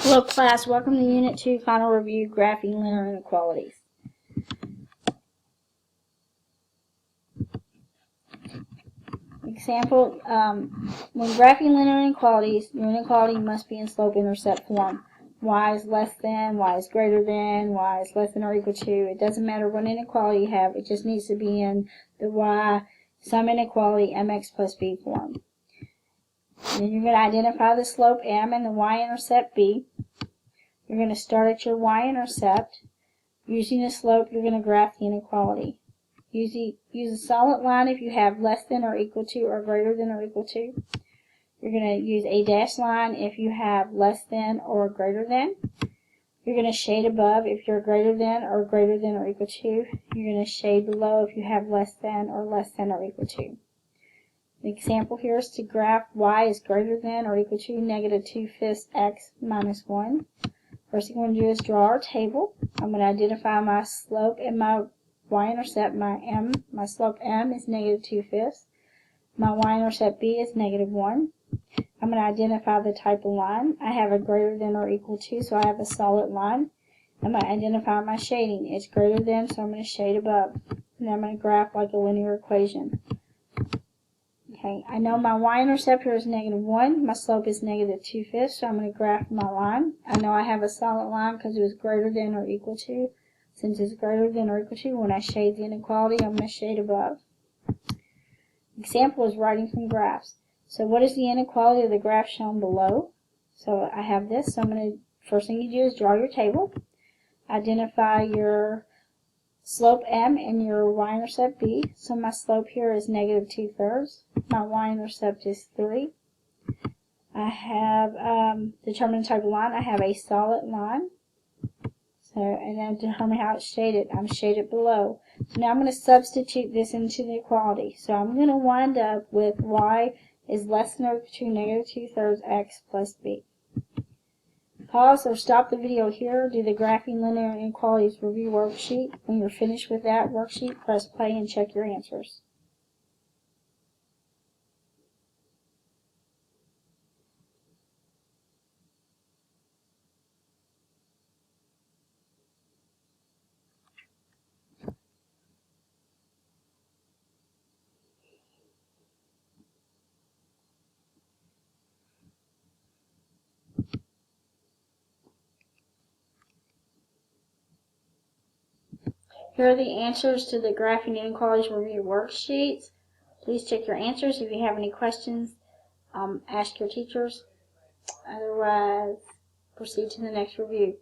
Hello class, welcome to Unit 2 Final Review, Graphing Linear Inequalities. Example, when graphing linear inequalities, your inequality must be in slope-intercept form. Y is less than, y is greater than, y is less than or equal to. It doesn't matter what inequality you have, it just needs to be in the y sum inequality mx plus b form. And then you're going to identify the slope m and the y-intercept b. You're going to start at your y-intercept. Using the slope, you're going to graph the inequality. Use a solid line if you have less than or equal to or greater than or equal to. You're going to use a dashed line if you have less than or greater than. You're going to shade above if you're greater than or equal to. You're going to shade below if you have less than or equal to. The example here is to graph y is greater than or equal to negative 2/5 x minus 1. First thing I'm going to do is draw our table. I'm going to identify my slope and my y-intercept. My slope m is negative 2/5. My y-intercept b is negative 1. I'm going to identify the type of line. I have a greater than or equal to, so I have a solid line. I'm going to identify my shading. It's greater than, so I'm going to shade above. And I'm going to graph like a linear equation. Okay, I know my y-intercept here is negative 1. My slope is negative 2/5, so I'm going to graph my line. I know I have a solid line because it was greater than or equal to. Since it's greater than or equal to, when I shade the inequality, I'm going to shade above. Example is writing from graphs. So what is the inequality of the graph shown below? So I have this, so I'm going to, first thing you do is draw your table. Identify your slope m and your y-intercept b. So my slope here is negative 2/3. My y-intercept is 3. I have determine the type of line. I have a solid line. So, and then determine how it's shaded. I'm shaded below. So now I'm going to substitute this into the equality. So I'm going to wind up with y is less than or equal to negative 2/3 x plus b. Pause or stop the video here. Do the graphing linear inequalities review worksheet. When you're finished with that worksheet, press play and check your answers. Here are the answers to the graphing inequalities review worksheets. Please check your answers. If you have any questions, ask your teachers. Otherwise, proceed to the next review.